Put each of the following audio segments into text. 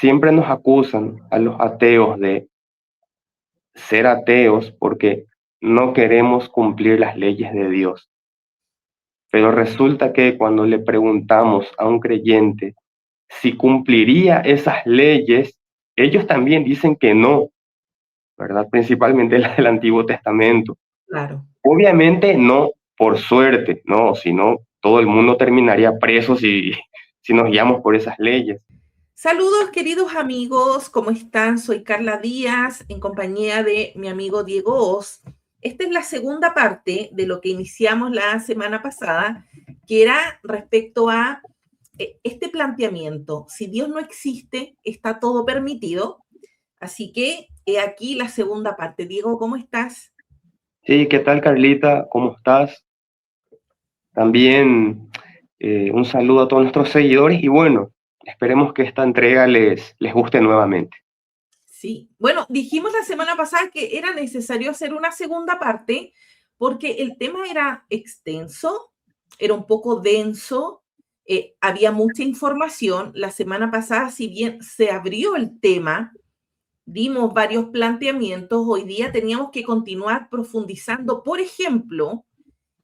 siempre nos acusan a los ateos de ser ateos porque no queremos cumplir las leyes de Dios. Pero resulta que cuando le preguntamos a un creyente si cumpliría esas leyes, ellos también dicen que no, ¿verdad? Principalmente las del Antiguo Testamento. Claro. Obviamente no por suerte, no, sino todo el mundo terminaría preso si nos guiamos por esas leyes. Saludos, queridos amigos, ¿cómo están? Soy Carla Díaz, en compañía de mi amigo Diego Oz. Esta es la segunda parte de lo que iniciamos la semana pasada, que era respecto a este planteamiento. Si Dios no existe, está todo permitido. Así que he aquí la segunda parte. Diego, ¿cómo estás? Sí, ¿qué tal, Carlita? ¿Cómo estás? También un saludo a todos nuestros seguidores y bueno, esperemos que esta entrega les guste nuevamente. Sí, bueno, dijimos la semana pasada que era necesario hacer una segunda parte porque el tema era extenso, era un poco denso, había mucha información. La semana pasada, si bien se abrió el tema, dimos varios planteamientos, hoy día teníamos que continuar profundizando. Por ejemplo,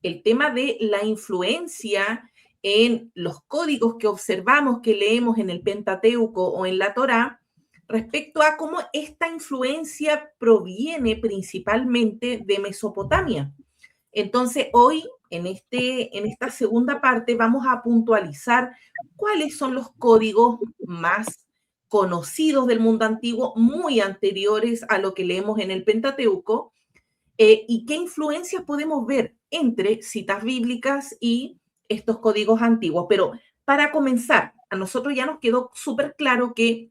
el tema de la influencia en los códigos que observamos, que leemos en el Pentateuco o en la Torá, respecto a cómo esta influencia proviene principalmente de Mesopotamia. Entonces, hoy, en esta segunda parte, vamos a puntualizar cuáles son los códigos más conocidos del mundo antiguo, muy anteriores a lo que leemos en el Pentateuco, y qué influencias podemos ver entre citas bíblicas y estos códigos antiguos. Pero para comenzar, a nosotros ya nos quedó súper claro que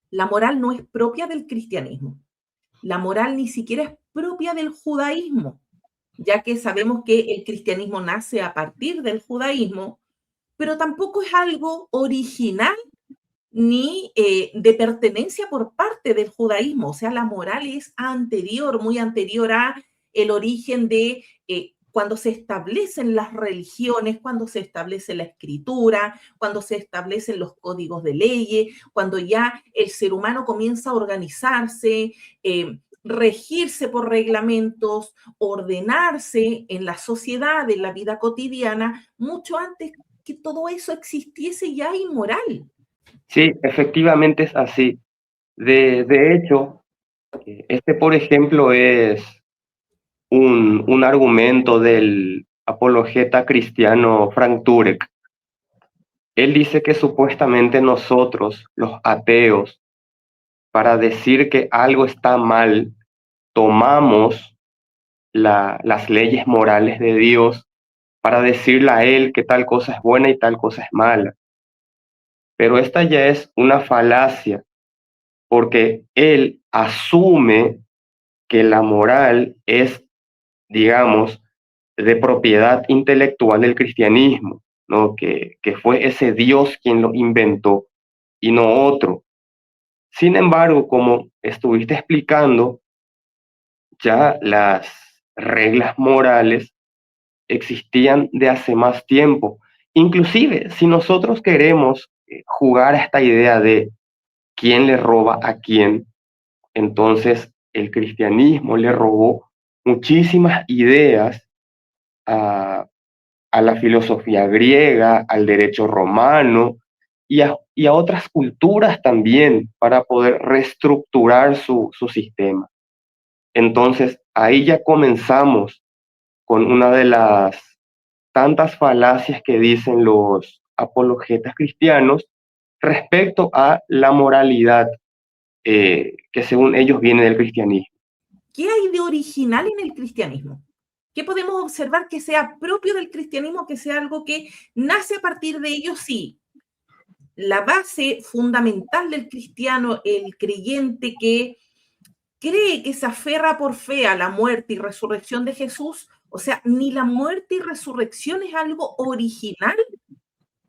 la moral no es propia del cristianismo. La moral ni siquiera es propia del judaísmo, ya que sabemos que el cristianismo nace a partir del judaísmo, pero tampoco es algo original ni de pertenencia por parte del judaísmo. O sea, la moral es anterior, muy anterior a el origen de cuando se establecen las religiones, cuando se establece la escritura, cuando se establecen los códigos de leyes, cuando ya el ser humano comienza a organizarse, regirse por reglamentos, ordenarse en la sociedad, en la vida cotidiana, mucho antes que todo eso existiese ya inmoral. Sí, efectivamente es así. De hecho, este, por ejemplo, es un argumento del apologeta cristiano Frank Turek. Él dice que supuestamente nosotros, los ateos, para decir que algo está mal, tomamos las leyes morales de Dios para decirle a Él que tal cosa es buena y tal cosa es mala. Pero esta ya es una falacia, porque Él asume que la moral es, digamos, de propiedad intelectual del cristianismo, ¿no? Que fue ese Dios quien lo inventó y no otro. Sin embargo, como estuviste explicando, ya las reglas morales existían de hace más tiempo. Inclusive, si nosotros queremos jugar a esta idea de quién le roba a quién, entonces el cristianismo le robó muchísimas ideas a, a la filosofía griega, al derecho romano y a otras culturas también para poder reestructurar su sistema. Entonces, ahí ya comenzamos con una de las tantas falacias que dicen los apologetas cristianos respecto a la moralidad que según ellos viene del cristianismo. ¿Qué hay de original en el cristianismo? ¿Qué podemos observar que sea propio del cristianismo, que sea algo que nace a partir de ello? Sí, la base fundamental del cristiano, el creyente que cree que se aferra por fe a la muerte y resurrección de Jesús, o sea, ni la muerte y resurrección es algo original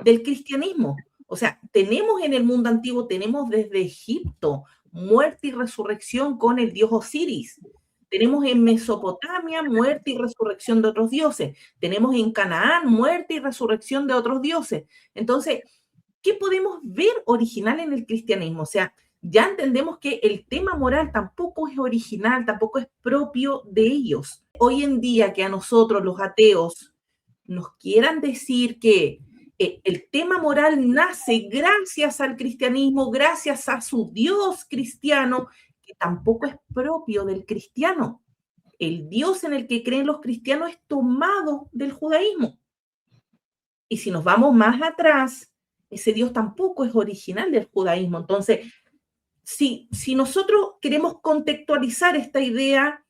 del cristianismo. O sea, tenemos en el mundo antiguo, tenemos desde Egipto muerte y resurrección con el dios Osiris. Tenemos en Mesopotamia muerte y resurrección de otros dioses. Tenemos en Canaán muerte y resurrección de otros dioses. Entonces, ¿qué podemos ver original en el cristianismo? O sea, ya entendemos que el tema moral tampoco es original, tampoco es propio de ellos. Hoy en día que a nosotros los ateos nos quieran decir que el tema moral nace gracias al cristianismo, gracias a su Dios cristiano, que tampoco es propio del cristiano. El Dios en el que creen los cristianos es tomado del judaísmo. Y si nos vamos más atrás, ese Dios tampoco es original del judaísmo. Entonces, si nosotros queremos contextualizar esta idea,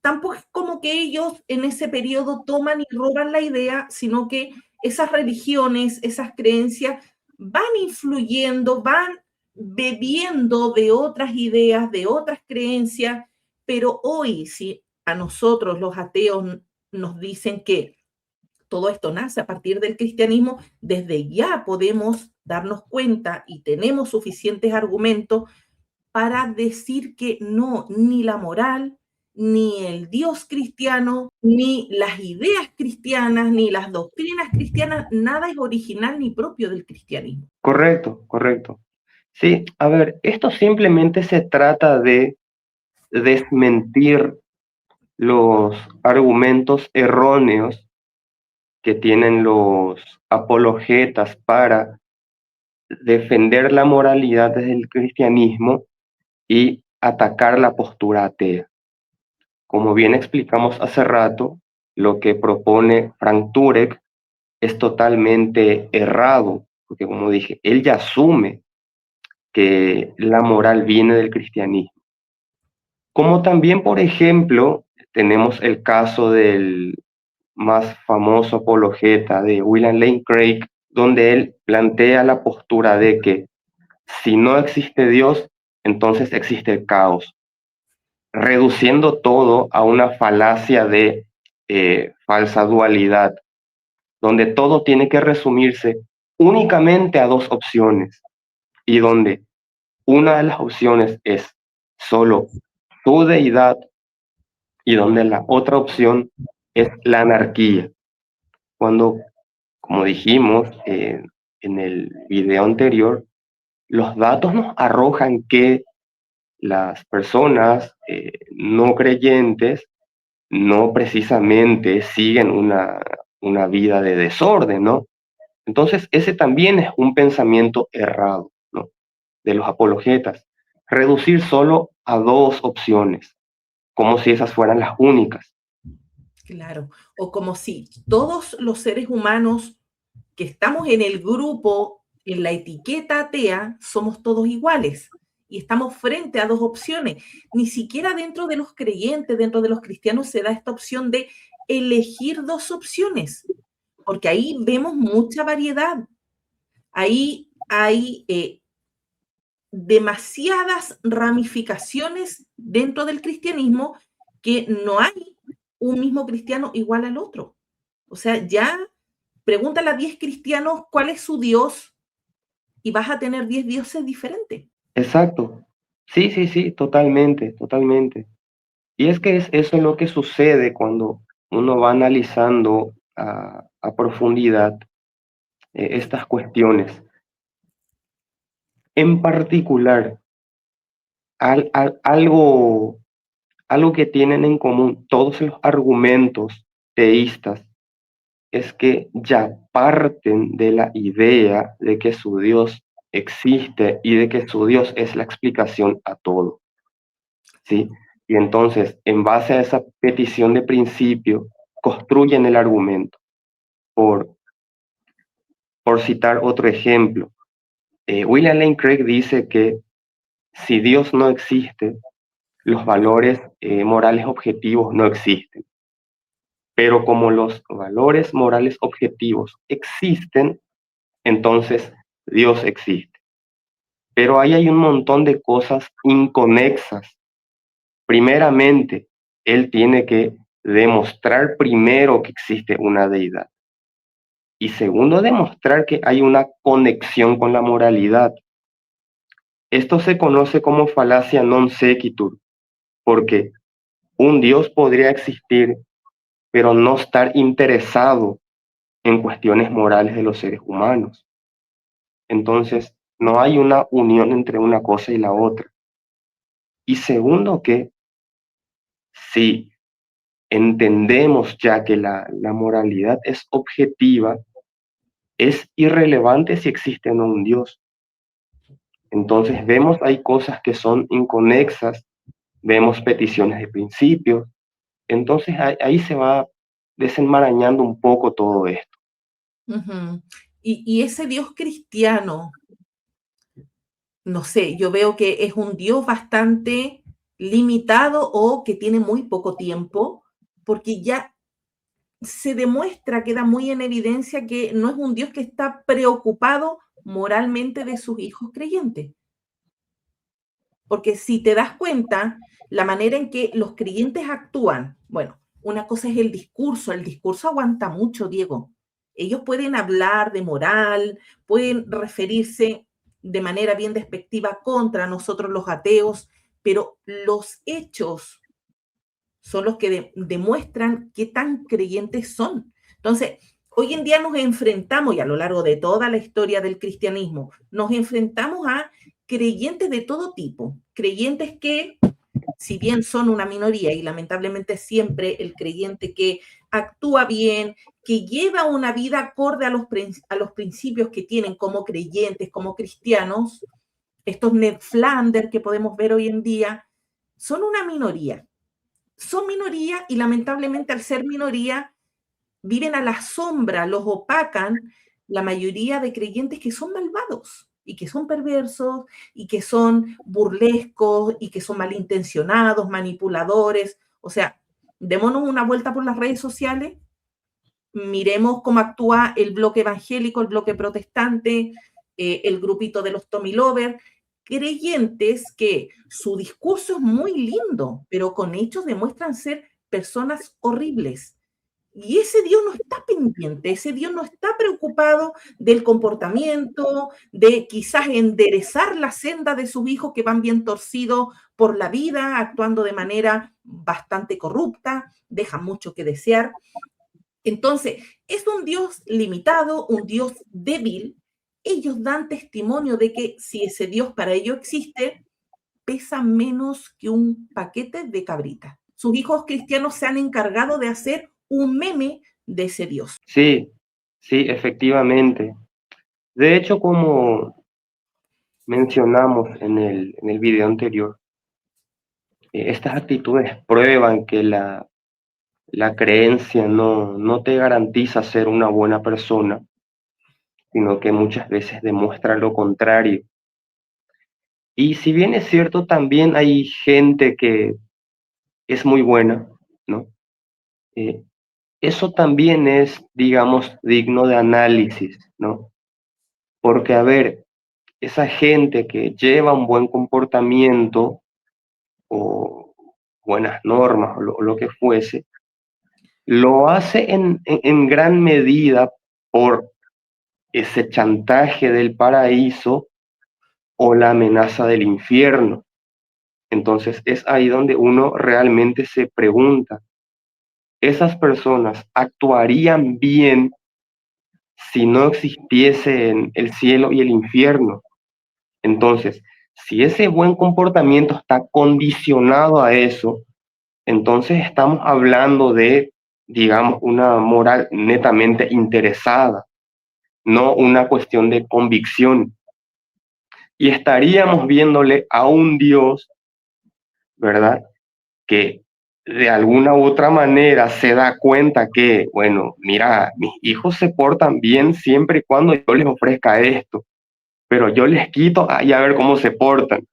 tampoco es como que ellos en ese periodo toman y roban la idea, sino que esas religiones, esas creencias van influyendo, van bebiendo de otras ideas, de otras creencias, pero hoy si a nosotros los ateos nos dicen que todo esto nace a partir del cristianismo, desde ya podemos darnos cuenta y tenemos suficientes argumentos para decir que no, ni la moral, ni el Dios cristiano, ni las ideas cristianas, ni las doctrinas cristianas, nada es original ni propio del cristianismo. Correcto, correcto. Sí, a ver, esto simplemente se trata de desmentir los argumentos erróneos que tienen los apologetas para defender la moralidad desde el cristianismo y atacar la postura atea. Como bien explicamos hace rato, lo que propone Frank Turek es totalmente errado, porque como dije, él ya asume que la moral viene del cristianismo. Como también, por ejemplo, tenemos el caso del más famoso apologeta de William Lane Craig, donde él plantea la postura de que si no existe Dios, entonces existe el caos, reduciendo todo a una falacia de falsa dualidad, donde todo tiene que resumirse únicamente a dos opciones y donde una de las opciones es solo tu deidad y donde la otra opción es la anarquía. Cuando, como dijimos en el video anterior, los datos nos arrojan que las personas no creyentes no precisamente siguen una vida de desorden, ¿no? Entonces, ese también es un pensamiento errado, ¿no? De los apologetas. Reducir solo a dos opciones, como si esas fueran las únicas. Claro, o como si todos los seres humanos que estamos en el grupo, en la etiqueta atea, somos todos iguales y estamos frente a dos opciones. Ni siquiera dentro de los creyentes, dentro de los cristianos, se da esta opción de elegir dos opciones, porque ahí vemos mucha variedad. Ahí hay demasiadas ramificaciones dentro del cristianismo que no hay un mismo cristiano igual al otro. O sea, ya pregúntale a 10 cristianos cuál es su Dios y vas a tener 10 dioses diferentes. Exacto. Sí, sí, sí, totalmente, totalmente. Y es que es eso lo que sucede cuando uno va analizando a profundidad estas cuestiones. En particular, algo, algo que tienen en común todos los argumentos teístas es que ya parten de la idea de que su Dios existe y de que su Dios es la explicación a todo, ¿sí? Y entonces, en base a esa petición de principio, construyen el argumento. Por, por citar otro ejemplo, William Lane Craig dice que si Dios no existe, los valores morales objetivos no existen. Pero como los valores morales objetivos existen, entonces Dios existe. Pero ahí hay un montón de cosas inconexas. Primeramente, Él tiene que demostrar primero que existe una deidad. Y segundo, demostrar que hay una conexión con la moralidad. Esto se conoce como falacia non sequitur, porque un Dios podría existir, pero no estar interesado en cuestiones morales de los seres humanos. Entonces, no hay una unión entre una cosa y la otra. Y segundo, que si entendemos ya que la moralidad es objetiva, es irrelevante si existe o no un Dios. Entonces vemos hay cosas que son inconexas, vemos peticiones de principios, entonces ahí se va desenmarañando un poco todo esto. Ujú. Y ese Dios cristiano, no sé, yo veo que es un Dios bastante limitado o que tiene muy poco tiempo, porque ya se demuestra, queda muy en evidencia que no es un Dios que está preocupado moralmente de sus hijos creyentes. Porque si te das cuenta, la manera en que los creyentes actúan, bueno, una cosa es el discurso aguanta mucho, Diego. Ellos pueden hablar de moral, pueden referirse de manera bien despectiva contra nosotros los ateos, pero los hechos son los que demuestran qué tan creyentes son. Entonces, hoy en día nos enfrentamos, y a lo largo de toda la historia del cristianismo, nos enfrentamos a creyentes de todo tipo, creyentes que, si bien son una minoría, y lamentablemente siempre el creyente que actúa bien, que lleva una vida acorde a los principios que tienen como creyentes, como cristianos, estos Ned Flanders que podemos ver hoy en día, son una minoría. Son minoría y lamentablemente al ser minoría viven a la sombra, los opacan la mayoría de creyentes que son malvados y que son perversos y que son burlescos y que son malintencionados, manipuladores. O sea, démonos una vuelta por las redes sociales, miremos cómo actúa el bloque evangélico, el bloque protestante, el grupito de los Tommy Lovers, creyentes que su discurso es muy lindo, pero con hechos demuestran ser personas horribles. Y ese Dios no está pendiente, ese Dios no está preocupado del comportamiento, de quizás enderezar la senda de sus hijos que van bien torcidos por la vida, actuando de manera bastante corrupta, deja mucho que desear. Entonces, es un Dios limitado, un Dios débil. Ellos dan testimonio de que si ese Dios para ellos existe, pesa menos que un paquete de cabritas. Sus hijos cristianos se han encargado de hacer un meme de ese Dios. Sí, sí, efectivamente. De hecho, como mencionamos en el video anterior, estas actitudes prueban que la creencia no te garantiza ser una buena persona, sino que muchas veces demuestra lo contrario. Y si bien es cierto, también hay gente que es muy buena, ¿no? Eh, Eso también es, digamos, digno de análisis, ¿no? Porque, a ver, esa gente que lleva un buen comportamiento o buenas normas o lo que fuese, lo hace en gran medida por ese chantaje del paraíso o la amenaza del infierno. Entonces es ahí donde uno realmente se pregunta, ¿esas personas actuarían bien si no existiesen el cielo y el infierno? Entonces, si ese buen comportamiento está condicionado a eso, entonces estamos hablando de, digamos, una moral netamente interesada, no una cuestión de convicción. Y estaríamos viéndole a un Dios, ¿verdad? Que de alguna u otra manera se da cuenta que, bueno, mira, mis hijos se portan bien siempre y cuando yo les ofrezca esto, pero yo les quito y a ver cómo se portan.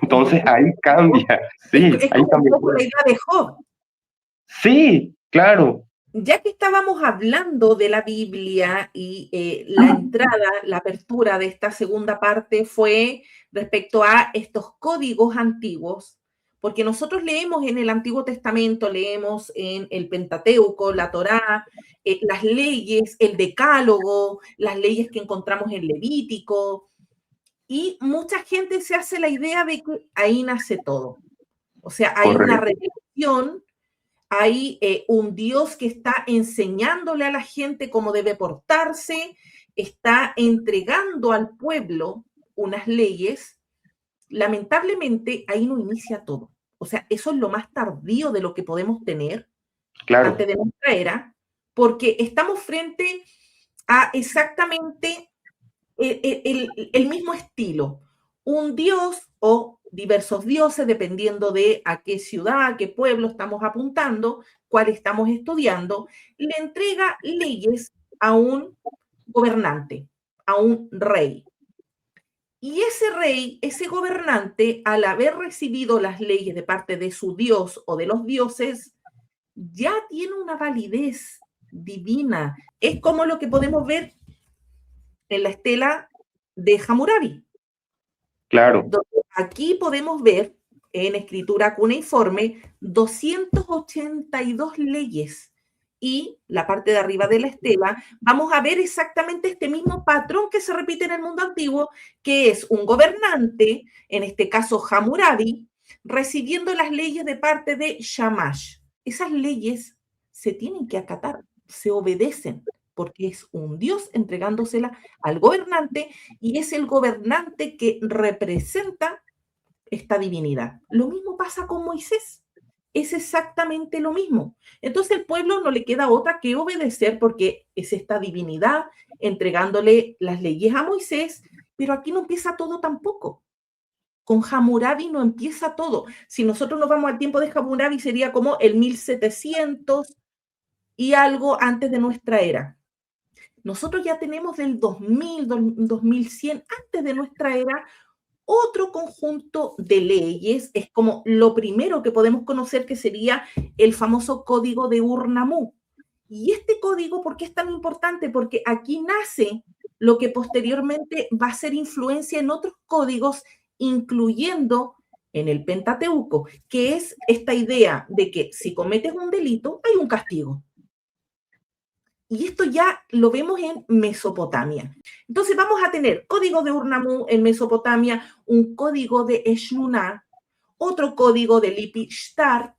Entonces ahí cambia, sí, Es ahí como un cambia poco todo. la idea de Job. Sí, claro, Ya que estábamos hablando de la Biblia y la entrada, la apertura de esta segunda parte fue respecto a estos códigos antiguos, porque nosotros leemos en el Antiguo Testamento, leemos en el Pentateuco, la Torá, las leyes, el Decálogo, las leyes que encontramos en Levítico, y mucha gente se hace la idea de que ahí nace todo. O sea, hay una correcto, revelación, hay un Dios que está enseñándole a la gente cómo debe portarse está entregando al pueblo unas leyes, lamentablemente ahí no inicia todo. O sea, eso es lo más tardío de lo que podemos tener Claro, antes de nuestra era, porque estamos frente a exactamente el mismo estilo. Un dios o diversos dioses, dependiendo de a qué ciudad, a qué pueblo estamos apuntando, cuál estamos estudiando, le entrega leyes a un gobernante, a un rey. Y ese rey, ese gobernante, al haber recibido las leyes de parte de su dios o de los dioses, ya tiene una validez divina. Es como lo que podemos ver en la estela de Hammurabi. claro. Aquí podemos ver en escritura cuneiforme 282 leyes y la parte de arriba de la estela vamos a ver exactamente este mismo patrón que se repite en el mundo antiguo, que es un gobernante, en este caso Hammurabi, recibiendo las leyes de parte de Shamash. Esas leyes se tienen que acatar, se obedecen, porque es un dios entregándosela al gobernante y es el gobernante que representa esta divinidad. Lo mismo pasa con Moisés. Es exactamente lo mismo. Entonces el pueblo no le queda otra que obedecer porque es esta divinidad entregándole las leyes a Moisés, pero aquí no empieza todo tampoco. Con Hammurabi no empieza todo. Si nosotros nos vamos al tiempo de Hammurabi sería como el 1700 y algo antes de nuestra era. Nosotros ya tenemos del 2000, 2100, antes de nuestra era, otro conjunto de leyes. Es como lo primero que podemos conocer, que sería el famoso código de Ur-Nammu. Y este código, ¿por qué es tan importante? Porque aquí nace lo que posteriormente va a ser influencia en otros códigos, incluyendo en el Pentateuco, que es esta idea de que si cometes un delito, hay un castigo. Y esto ya lo vemos en Mesopotamia. Entonces vamos a tener código de Ur-Nammu en Mesopotamia, un código de Eshnunna, otro código de Lipi-Shtar,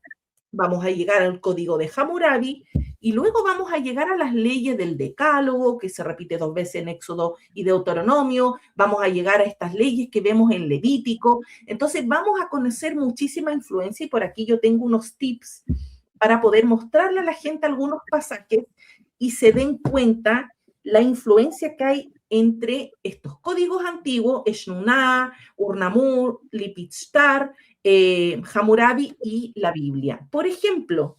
vamos a llegar al código de Hammurabi y luego vamos a llegar a las leyes del Decálogo, que se repite 2 veces en Éxodo y Deuteronomio, vamos a llegar a estas leyes que vemos en Levítico. Entonces vamos a conocer muchísima influencia y por aquí yo tengo unos tips para poder mostrarle a la gente algunos pasajes y se den cuenta la influencia que hay entre estos códigos antiguos, Eshnunna, Ur-Nammu, Lipi-Shtar, Hammurabi y la Biblia. Por ejemplo,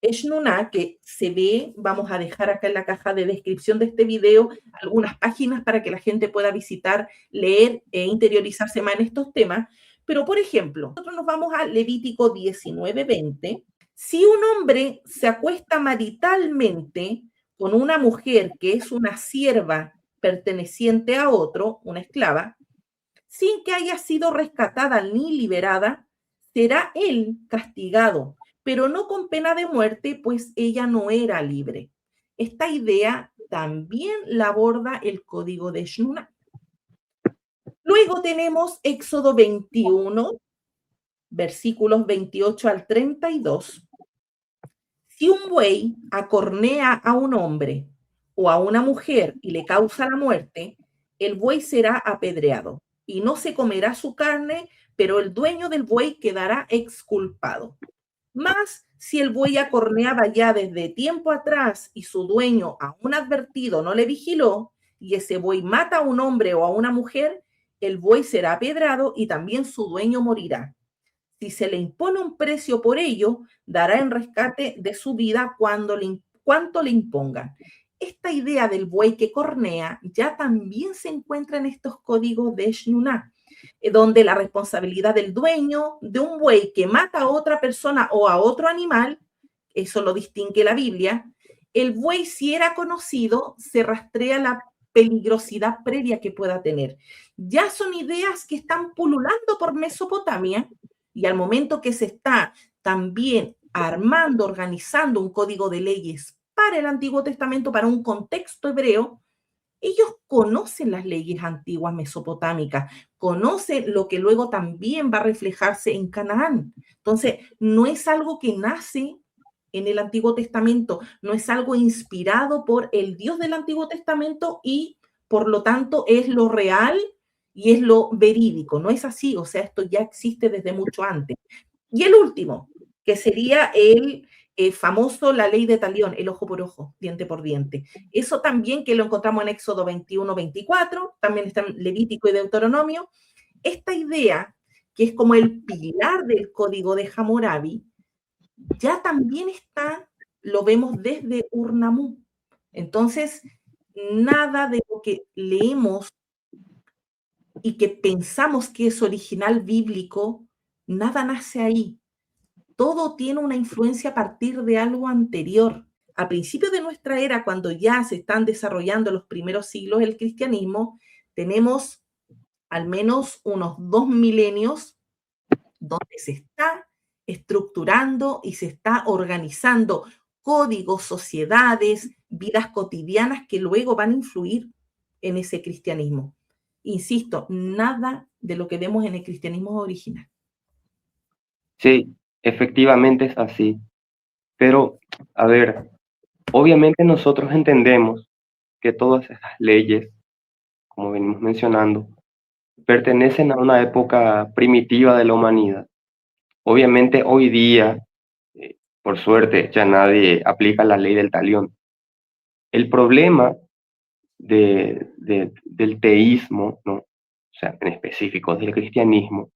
Eshnunna, que se ve, vamos a dejar acá en la caja de descripción de este video algunas páginas para que la gente pueda visitar, leer e interiorizarse más en estos temas. Pero, por ejemplo, nosotros nos vamos a Levítico 19:20. Si un hombre se acuesta maritalmente con una mujer que es una sierva perteneciente a otro, una esclava, sin que haya sido rescatada ni liberada, será él castigado, pero no con pena de muerte, pues ella no era libre. Esta idea también la aborda el código de Shuna. Luego tenemos Éxodo 21, versículos 28 al 32. Si un buey acornea a un hombre o a una mujer y le causa la muerte, el buey será apedreado y no se comerá su carne, pero el dueño del buey quedará exculpado. Mas si el buey acorneaba ya desde tiempo atrás y su dueño, aún advertido, no le vigiló, y ese buey mata a un hombre o a una mujer, el buey será apedrado y también su dueño morirá. Si se le impone un precio por ello, dará en rescate de su vida cuanto le impongan. Esta idea del buey que cornea ya también se encuentra en estos códigos de Shnuná, donde la responsabilidad del dueño de un buey que mata a otra persona o a otro animal, eso lo distingue la Biblia, el buey si era conocido se rastrea la peligrosidad previa que pueda tener. Ya son ideas que están pululando por Mesopotamia y al momento que se está también armando, organizando un código de leyes para el Antiguo Testamento, para un contexto hebreo, ellos conocen las leyes antiguas mesopotámicas, conocen lo que luego también va a reflejarse en Canaán. Entonces, no es algo que nace en el Antiguo Testamento, no es algo inspirado por el Dios del Antiguo Testamento y por lo tanto es lo real y es lo verídico. No es así, o sea, esto ya existe desde mucho antes. Y el último, que sería el famoso la ley de Talión, el ojo por ojo, diente por diente. Eso también que lo encontramos en Éxodo 21-24, también está en Levítico y Deuteronomio. Esta idea, que es como el pilar del código de Hammurabi, ya también está, lo vemos desde Ur-Nammu. Entonces, nada de lo que leemos y que pensamos que es original bíblico, nada nace ahí. Todo tiene una influencia a partir de algo anterior. A principios de nuestra era, cuando ya se están desarrollando los primeros siglos del cristianismo, tenemos al menos unos 2 milenios donde se está estructurando y se está organizando códigos, sociedades, vidas cotidianas que luego van a influir en ese cristianismo. Insisto, nada de lo que vemos en el cristianismo es original. Sí, efectivamente es así. Pero, a ver, obviamente nosotros entendemos que todas esas leyes, como venimos mencionando, pertenecen a una época primitiva de la humanidad. Obviamente hoy día, por suerte, ya nadie aplica la ley del talión. El problema del teísmo, ¿no? O sea, en específico del cristianismo,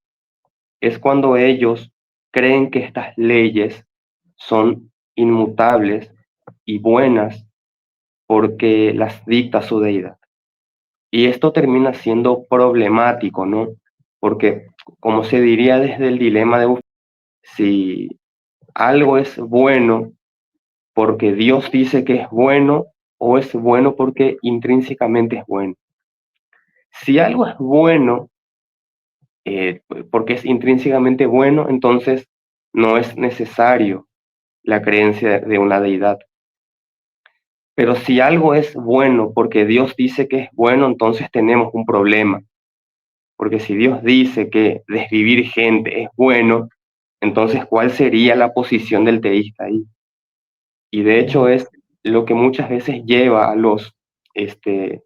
es cuando ellos creen que estas leyes son inmutables y buenas porque las dicta su deidad. Y esto termina siendo problemático, ¿no? Porque, como se diría desde el dilema de si algo es bueno porque Dios dice que es bueno o es bueno porque intrínsecamente es bueno. Si algo es bueno porque es intrínsecamente bueno, entonces no es necesario la creencia de una deidad. Pero si algo es bueno porque Dios dice que es bueno, entonces tenemos un problema. Porque si Dios dice que desvivir gente es bueno, entonces ¿cuál sería la posición del teísta ahí? Y de hecho es lo que muchas veces lleva a los este,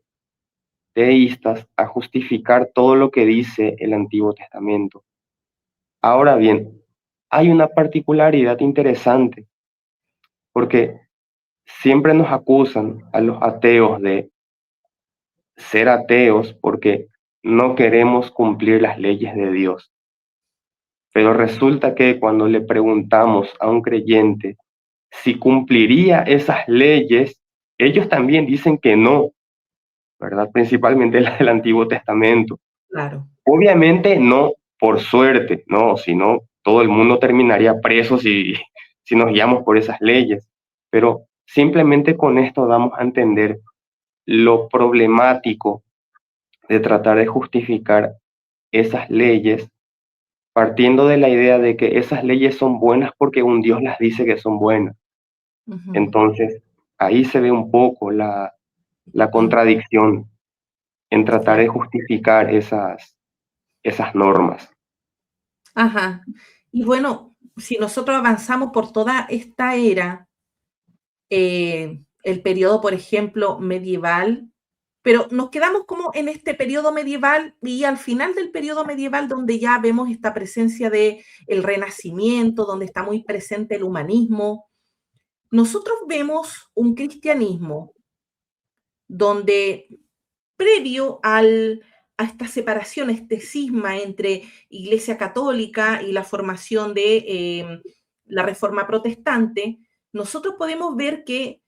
teístas a justificar todo lo que dice el Antiguo Testamento. Ahora bien, hay una particularidad interesante, porque siempre nos acusan a los ateos de ser ateos porque no queremos cumplir las leyes de Dios. Pero resulta que cuando le preguntamos a un creyente si cumpliría esas leyes, ellos también dicen que no, ¿verdad? Principalmente las del Antiguo Testamento. Claro. Obviamente no por suerte, no, sino todo el mundo terminaría preso si nos guiamos por esas leyes. Pero simplemente con esto damos a entender lo problemático de tratar de justificar esas leyes partiendo de la idea de que esas leyes son buenas porque un Dios las dice que son buenas. Ujú. Entonces, ahí se ve un poco la contradicción en tratar de Sí. justificar esas normas. Ajá. Y bueno, si nosotros avanzamos por toda esta era, el periodo, por ejemplo, medieval, pero nos quedamos como en este periodo medieval y al final del periodo medieval donde ya vemos esta presencia de el Renacimiento, donde está muy presente el humanismo. Nosotros vemos un cristianismo donde previo a esta separación, este cisma entre Iglesia Católica y la formación de la Reforma Protestante, nosotros podemos ver que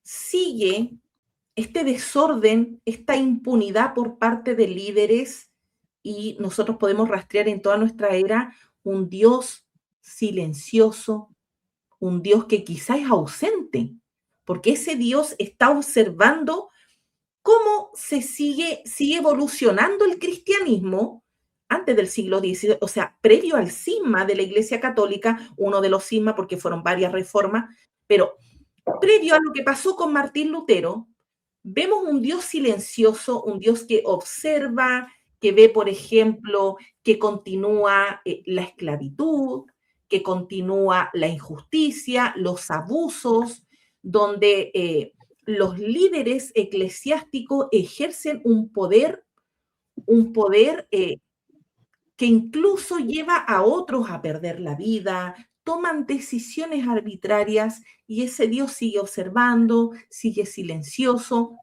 sigue este desorden, esta impunidad por parte de líderes y nosotros podemos rastrear en toda nuestra era un Dios silencioso, un Dios que quizá es ausente, porque ese Dios está observando cómo sigue evolucionando el cristianismo antes del siglo XIX, o sea, previo al cisma de la Iglesia Católica, uno de los cismas porque fueron varias reformas, pero previo a lo que pasó con Martín Lutero, vemos un Dios silencioso, un Dios que observa, que ve, por ejemplo, que continúa la esclavitud, que continúa la injusticia, los abusos, donde los líderes eclesiásticos ejercen un poder que incluso lleva a otros a perder la vida, toman decisiones arbitrarias y ese Dios sigue observando, sigue silencioso,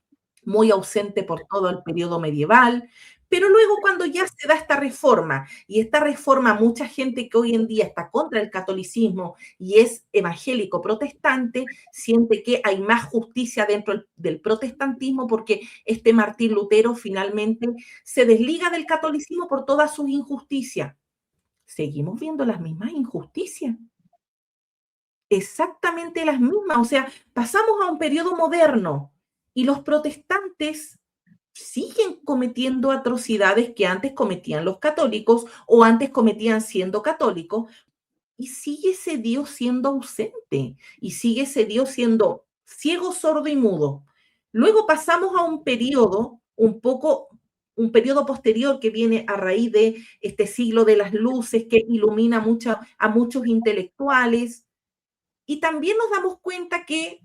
muy ausente por todo el periodo medieval. Pero luego cuando ya se da esta reforma, y esta reforma mucha gente que hoy en día está contra el catolicismo y es evangélico protestante, siente que hay más justicia dentro del protestantismo porque este Martín Lutero finalmente se desliga del catolicismo por todas sus injusticias. Seguimos viendo las mismas injusticias, exactamente las mismas. O sea, pasamos a un periodo moderno y los protestantes siguen cometiendo atrocidades que antes cometían los católicos o antes cometían siendo católicos, y sigue ese Dios siendo ausente y sigue ese Dios siendo ciego, sordo y mudo. Luego pasamos a un periodo un periodo posterior que viene a raíz de este siglo de las luces que ilumina a muchos intelectuales, y también nos damos cuenta que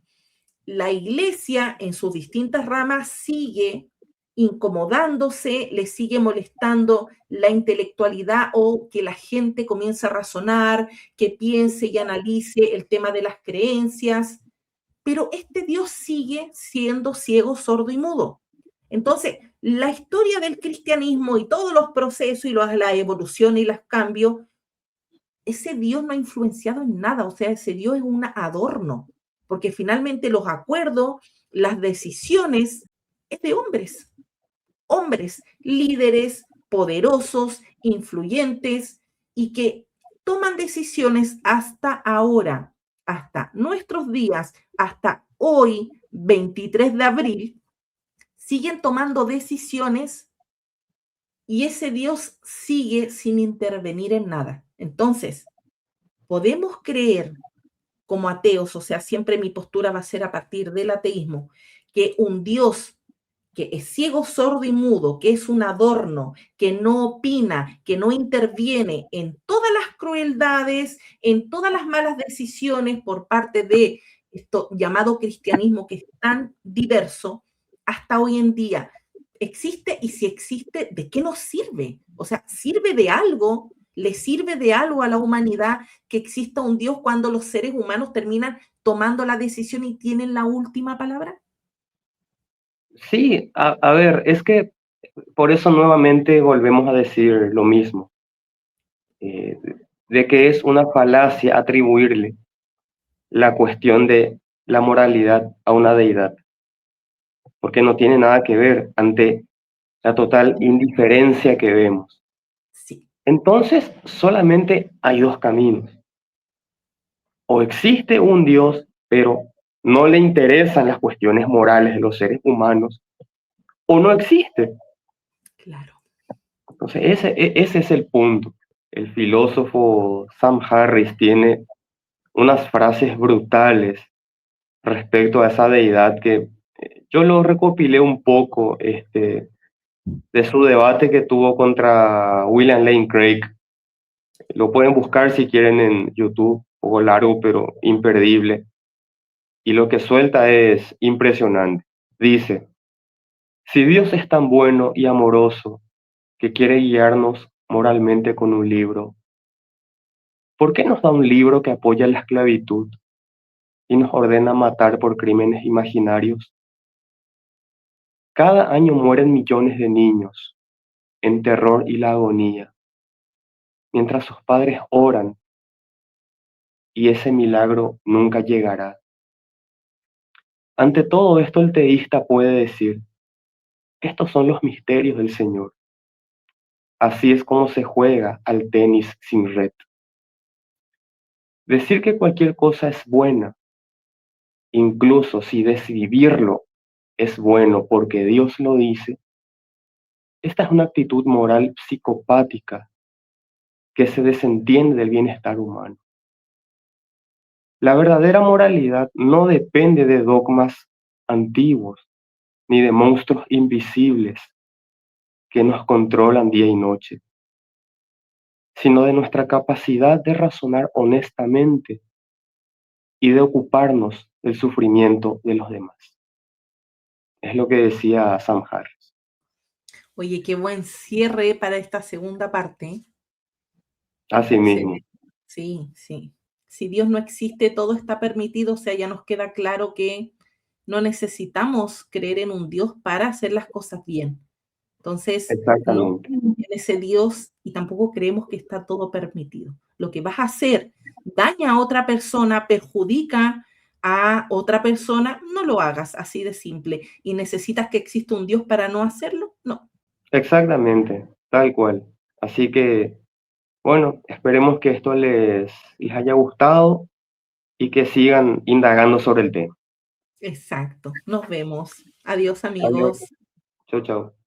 la iglesia en sus distintas ramas sigue incomodándose, le sigue molestando la intelectualidad o que la gente comience a razonar, que piense y analice el tema de las creencias, pero este Dios sigue siendo ciego, sordo y mudo. Entonces, la historia del cristianismo y todos los procesos y la evolución y los cambios, ese Dios no ha influenciado en nada, o sea, ese Dios es un adorno, porque finalmente los acuerdos, las decisiones, es de hombres, hombres líderes, poderosos, influyentes y que toman decisiones hasta ahora, hasta nuestros días, hasta hoy, 23 de abril, siguen tomando decisiones y ese Dios sigue sin intervenir en nada. Entonces, podemos creer como ateos, o sea, siempre mi postura va a ser a partir del ateísmo, que un Dios que es ciego, sordo y mudo, que es un adorno, que no opina, que no interviene en todas las crueldades, en todas las malas decisiones por parte de esto llamado cristianismo que es tan diverso, hasta hoy en día existe, y si existe, ¿de qué nos sirve? O sea, ¿sirve de algo? ¿Le sirve de algo a la humanidad que exista un Dios cuando los seres humanos terminan tomando la decisión y tienen la última palabra? Sí, a ver, es que por eso nuevamente volvemos a decir lo mismo, eh, de que es una falacia atribuirle la cuestión de la moralidad a una deidad, porque no tiene nada que ver ante la total indiferencia que vemos. Sí, Entonces, solamente hay dos caminos. O existe un Dios, pero no le interesan las cuestiones morales de los seres humanos, o no existe. claro. Entonces, ese es el punto. El filósofo Sam Harris tiene unas frases brutales respecto a esa deidad que yo lo recopilé un poco de su debate que tuvo contra William Lane Craig. Lo pueden buscar si quieren en YouTube, un poco largo, pero imperdible. Y lo que suelta es impresionante. Dice, si Dios es tan bueno y amoroso que quiere guiarnos moralmente con un libro, ¿por qué nos da un libro que apoya la esclavitud y nos ordena matar por crímenes imaginarios? Cada año mueren millones de niños en terror y la agonía, mientras sus padres oran y ese milagro nunca llegará. Ante todo esto el teísta puede decir, estos son los misterios del Señor. Así es como se juega al tenis sin red. Decir que cualquier cosa es buena, incluso si decidirlo es bueno porque Dios lo dice, esta es una actitud moral psicopática que se desentiende del bienestar humano. La verdadera moralidad no depende de dogmas antiguos ni de monstruos invisibles que nos controlan día y noche, sino de nuestra capacidad de razonar honestamente y de ocuparnos del sufrimiento de los demás. Es lo que decía Sam Harris. Oye, qué buen cierre para esta segunda parte. Así mismo, Excelente. Sí, sí. Si Dios no existe, todo está permitido, o sea, ya nos queda claro que no necesitamos creer en un Dios para hacer las cosas bien. Entonces, no exactamente, creemos en ese Dios y tampoco creemos que está todo permitido. Lo que vas a hacer daña a otra persona, perjudica a otra persona, no lo hagas así de simple. ¿Y necesitas que exista un Dios para no hacerlo? No. exactamente, tal cual. Así que, bueno, esperemos que esto les haya gustado y que sigan indagando sobre el tema. Exacto. Nos vemos. Adiós, Adiós. amigos. Chau, chau.